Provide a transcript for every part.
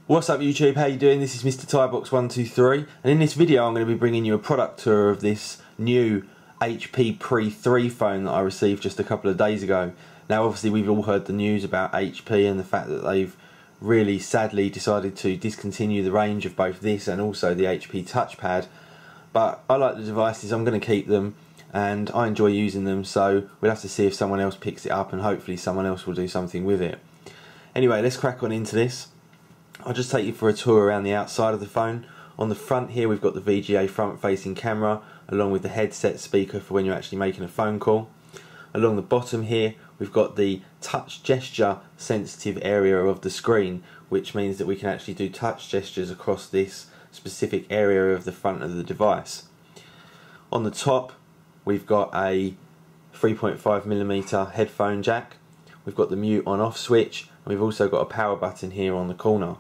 What's up YouTube, how you doing? This is Mr. Tybox123, and in this video I'm going to be bringing you a product tour of this new HP Pre 3 phone that I received just a couple of days ago. Now obviously we've all heard the news about HP and the fact that they've really sadly decided to discontinue the range of both this and also the HP touchpad, but I like the devices, I'm going to keep them and I enjoy using them, so we'll have to see if someone else picks it up and hopefully someone else will do something with it. Anyway, let's crack on into this. I'll just take you for a tour around the outside of the phone. On the front here we've got the VGA front facing camera along with the headset speaker for when you're actually making a phone call. Along the bottom here we've got the touch gesture sensitive area of the screen, which means that we can actually do touch gestures across this specific area of the front of the device. On the top we've got a 3.5mm headphone jack. We've got the mute on off switch, and we've also got a power button here on the corner.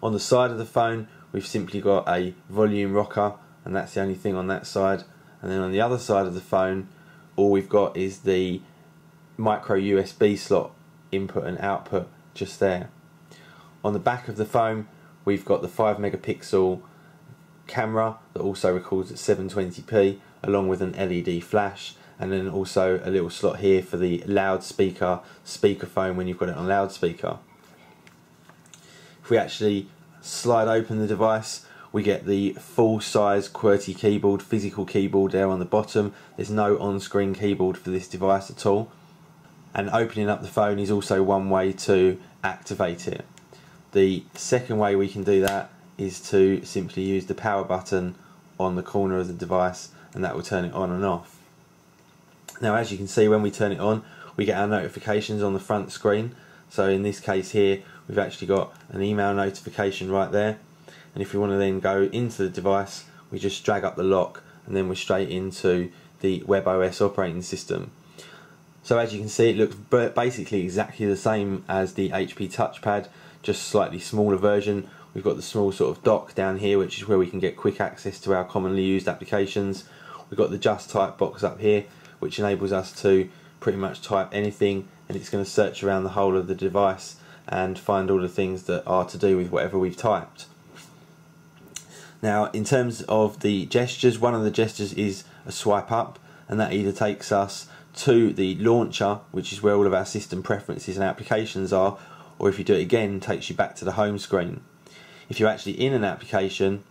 On the side of the phone we've simply got a volume rocker, and that's the only thing on that side. And then on the other side of the phone all we've got is the micro USB slot input and output just there. On the back of the phone we've got the 5 megapixel camera that also records at 720p along with an LED flash, and then also a little slot here for the loudspeaker speakerphone when you've got it on loudspeaker. If we actually slide open the device we get the full size QWERTY keyboard, physical keyboard there on the bottom. There's no on-screen keyboard for this device at all, and opening up the phone is also one way to activate it. The second way we can do that is to simply use the power button on the corner of the device, and that will turn it on and off. Now as you can see, when we turn it on we get our notifications on the front screen. So in this case here we've actually got an email notification right there, and if you want to then go into the device we just drag up the lock and then we're straight into the WebOS operating system. So as you can see it looks basically exactly the same as the HP touchpad, just slightly smaller version. We've got the small sort of dock down here, which is where we can get quick access to our commonly used applications. We've got the Just Type box up here, which enables us to pretty much type anything, and it's going to search around the whole of the device and find all the things that are to do with whatever we've typed. Now in terms of the gestures, one of the gestures is a swipe up, and that either takes us to the launcher, which is where all of our system preferences and applications are, or if you do it again takes you back to the home screen. If you're actually in an application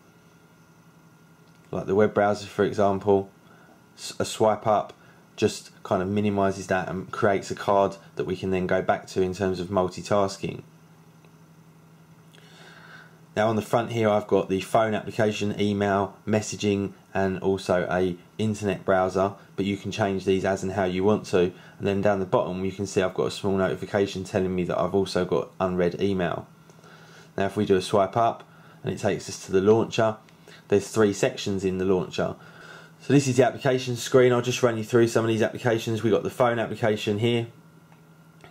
like the web browser for example, a swipe up just kind of minimises that and creates a card that we can then go back to in terms of multitasking. Now on the front here I've got the phone application, email, messaging, and also a internet browser, but you can change these as and how you want to. And then down the bottom you can see I've got a small notification telling me that I've also got unread email. Now if we do a swipe up and it takes us to the launcher, there's 3 sections in the launcher. So this is the application screen. I'll just run you through some of these applications. We've got the phone application here,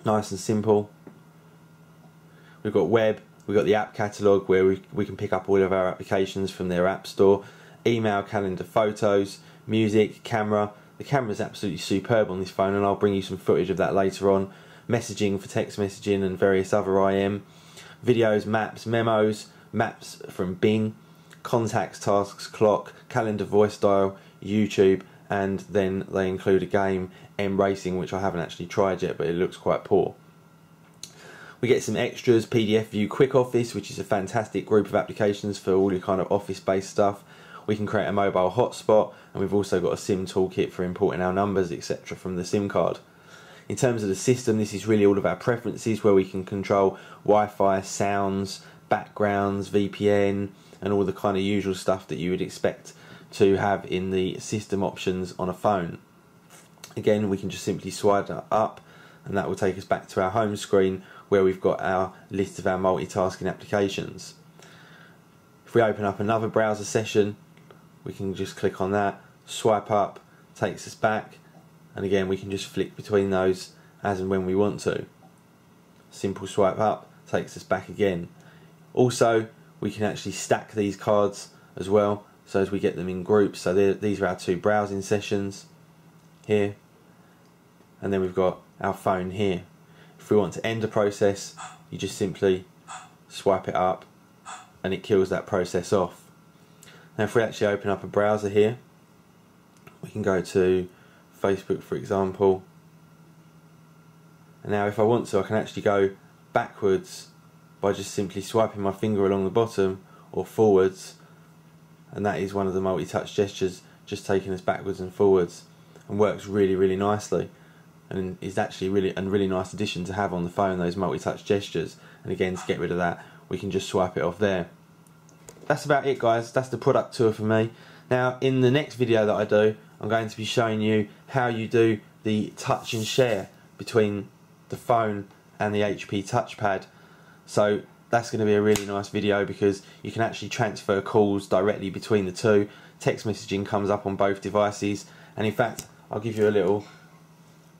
nice and simple. We've got web, we've got the app catalogue where we can pick up all of our applications from their app store, email, calendar, photos, music, camera. The camera is absolutely superb on this phone and I'll bring you some footage of that later on. Messaging for text messaging and various other IM. Videos, maps, memos, maps from Bing, contacts, tasks, clock, calendar, voice dial, YouTube, and then they include a game, M Racing, which I haven't actually tried yet but it looks quite poor. We get some extras, PDF View Quick Office, which is a fantastic group of applications for all your kind of office based stuff. We can create a mobile hotspot, and we've also got a SIM toolkit for importing our numbers etc. from the SIM card. In terms of the system, this is really all of our preferences where we can control Wi-Fi, sounds, backgrounds, VPN, and all the kind of usual stuff that you would expect to have in the system options on a phone. Again, we can just simply swipe that up and that will take us back to our home screen where we've got our list of our multitasking applications. If we open up another browser session, we can just click on that, swipe up, takes us back, and again we can just flick between those as and when we want to. Simple swipe up takes us back again. Also we can actually stack these cards as well, so as we get them in groups. So these are our 2 browsing sessions here, and then we've got our phone here. If we want to end a process you just simply swipe it up, and it kills that process off. Now if we actually open up a browser here, we can go to Facebook for example, and now if I want to I can actually go backwards by just simply swiping my finger along the bottom, or forwards, and that is one of the multi-touch gestures, just taking us backwards and forwards, and works really nicely, and is actually really nice addition to have on the phone, those multi-touch gestures. And again, to get rid of that, we can just swipe it off there. That's about it guys, that's the product tour for me. Now in the next video that I do, I'm going to be showing you how you do the touch and share between the phone and the HP touchpad. So that's going to be a really nice video because you can actually transfer calls directly between the two. Text messaging comes up on both devices, and in fact I'll give you a little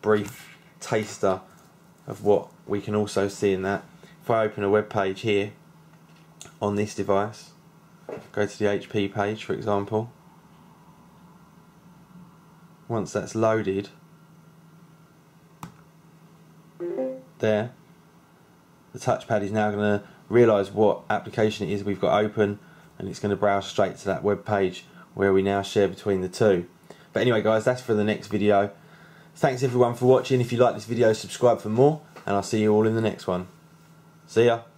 brief taster of what we can also see in that. If I open a web page here on this device, go to the HP page for example, once that's loaded, there, the touchpad is now going to realise what application it is we've got open, and it's going to browse straight to that web page where we now share between the two. But anyway guys, that's for the next video. Thanks everyone for watching. If you like this video, subscribe for more, and I'll see you all in the next one. See ya.